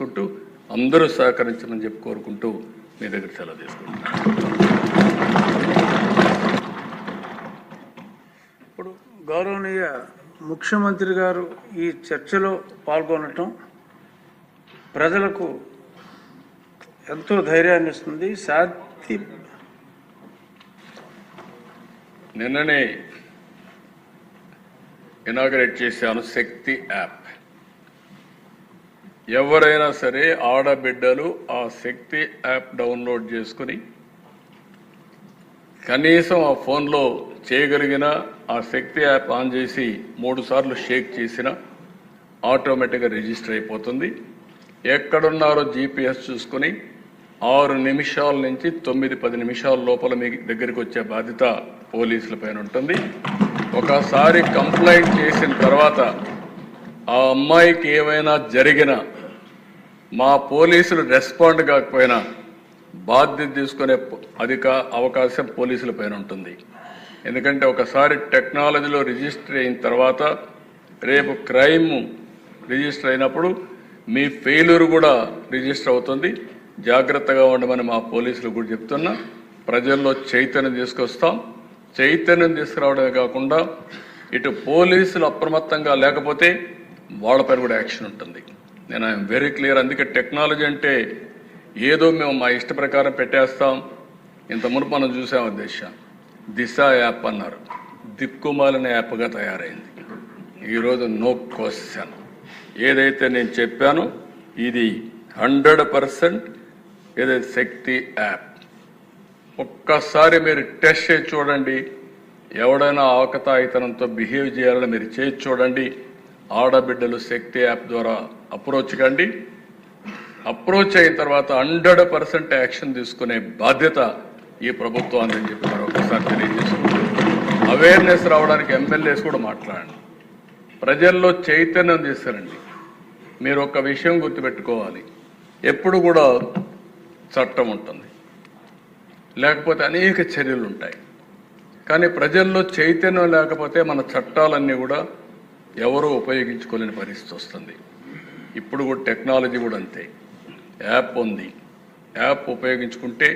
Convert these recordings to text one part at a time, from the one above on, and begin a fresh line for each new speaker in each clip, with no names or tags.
కుంటూ అందరూ సహకరించమని చెప్పి కోరుకుంటూ మీ దగ్గర సెలవు తీసుకుంటున్నాను.
ఇప్పుడు గౌరవనీయ ముఖ్యమంత్రి గారు ఈ చర్చలో పాల్గొనటం ప్రజలకు ఎంతో ధైర్యాన్ని ఇస్తుంది. శాంతి
నిన్ననే ఇనాగరేట్ చేశాను శక్తి యాప్. ఎవరైనా సరే ఆడబిడ్డలు ఆ శక్తి యాప్ డౌన్లోడ్ చేసుకుని కనీసం ఆ ఫోన్లో చేయగలిగిన ఆ శక్తి యాప్ ఆన్ చేసి 3 సార్లు షేక్ చేసిన ఆటోమేటిక్గా రిజిస్టర్ అయిపోతుంది. ఎక్కడున్నారో జీపీఎస్ చూసుకుని 6 నిమిషాల నుంచి 9-10 నిమిషాల లోపల మీ దగ్గరికి వచ్చే బాధ్యత పోలీసుల పైన ఉంటుంది. ఒకసారి కంప్లైంట్ చేసిన తర్వాత ఆ అమ్మాయికి ఏమైనా జరిగినా మా పోలీసులు రెస్పాండ్ కాకపోయినా బాధ్యత తీసుకునే అవకాశం పోలీసుల పైన ఉంటుంది. ఎందుకంటే ఒకసారి టెక్నాలజీలో రిజిస్టర్ అయిన తర్వాత రేపు క్రైమ్ రిజిస్టర్ అయినప్పుడు మీ ఫెయిల్యూర్ కూడా రిజిస్టర్ అవుతుంది. జాగ్రత్తగా ఉండమని మా పోలీసులు కూడా చెప్తున్నా. ప్రజల్లో చైతన్యం తీసుకొస్తాం. చైతన్యం తీసుకురావడమే కాకుండా ఇటు పోలీసులు అప్రమత్తంగా లేకపోతే వాళ్ళపైన కూడా యాక్షన్ ఉంటుంది. నేను ఐఎమ్ వెరీ క్లియర్. అందుకే టెక్నాలజీ అంటే ఏదో మేము మా ఇష్ట ప్రకారం పెట్టేస్తాం. ఇంత మునుపు మనం చూసాము దిశ యాప్ అన్నారు, దిక్కుమాలిన యాప్గా తయారైంది. ఈరోజు నో క్వశ్చన్. ఏదైతే నేను చెప్పానో ఇది 100% ఏదైతే శక్తి యాప్. ఒక్కసారి మీరు టెస్ట్ చేసి చూడండి. ఎవడైనా ఆకతాయితనంతో బిహేవ్ చేయాలని మీరు చేసి చూడండి. ఆడబిడ్డలు శక్తి యాప్ ద్వారా అప్రోచ్ కండి. అప్రోచ్ అయిన తర్వాత 100% యాక్షన్ తీసుకునే బాధ్యత ఈ ప్రభుత్వాన్ని అని చెప్పి మరొకసారి తెలియజేసుకుంటాం. అవేర్నెస్ రావడానికి ఎమ్మెల్యేస్ కూడా మాట్లాడండి. ప్రజల్లో చైతన్యం తీసుకురండి. మీరు ఒక విషయం గుర్తుపెట్టుకోవాలి, ఎప్పుడు కూడా చట్టం ఉంటుంది, లేకపోతే అనేక చర్యలు ఉంటాయి. కానీ ప్రజల్లో చైతన్యం లేకపోతే మన చట్టాలన్నీ కూడా ఎవరూ ఉపయోగించుకోలేని పరిస్థితి వస్తుంది. ఇప్పుడు కూడా టెక్నాలజీ కూడా అంతే. యాప్ ఉంది, యాప్ ఉపయోగించుకుంటే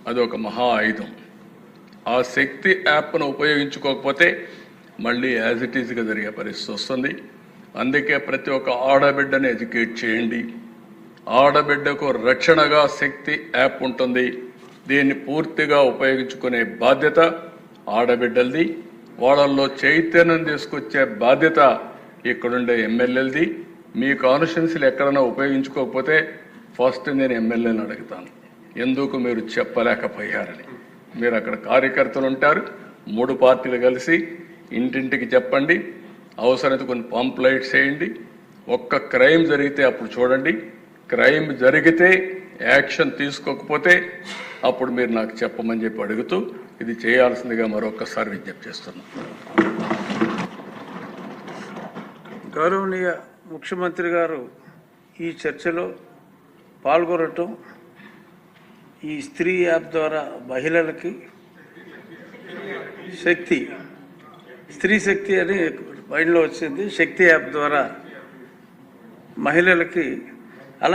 అది ఒక మహా ఆయుధం. ఆ శక్తి యాప్ను ఉపయోగించుకోకపోతే మళ్ళీ యాజ్ ఇట్ ఈజ్గా జరిగే పరిస్థితి వస్తుంది. అందుకే ప్రతి ఒక్క ఆడబిడ్డని ఎడ్యుకేట్ చేయండి. ఆడబిడ్డకు రక్షణగా శక్తి యాప్ ఉంటుంది. దీన్ని పూర్తిగా ఉపయోగించుకునే బాధ్యత ఆడబిడ్డలది. వాళ్ళల్లో చైతన్యం తీసుకొచ్చే బాధ్యత ఇక్కడుండే ఎమ్మెల్యేలది. మీ కాన్స్టిట్యున్సీలు ఎక్కడైనా ఉపయోగించుకోకపోతే ఫస్ట్ నేను ఎమ్మెల్యేని అడుగుతాను, ఎందుకు మీరు చెప్పలేకపోయారని. మీరు అక్కడ కార్యకర్తలు ఉంటారు, 3 పార్టీలు కలిసి ఇంటింటికి చెప్పండి. అవసరమైతే కొన్ని పాంప్లైట్స్ వేయండి. ఒక్క క్రైమ్ జరిగితే అప్పుడు చూడండి. క్రైమ్ జరిగితే యాక్షన్ తీసుకోకపోతే అప్పుడు మీరు నాకు చెప్పమని చెప్పి అడుగుతూ ఇది చేయాల్సిందిగా మరొకసారి విజ్ఞప్తి చేస్తున్నాను.
గౌరవనీయ ముఖ్యమంత్రి గారు ఈ చర్చలో పాల్గొనటం, ఈ స్త్రీ యాప్ ద్వారా మహిళలకి స్త్రీ శక్తి అని మైండ్లో వచ్చింది. శక్తి యాప్ ద్వారా మహిళలకి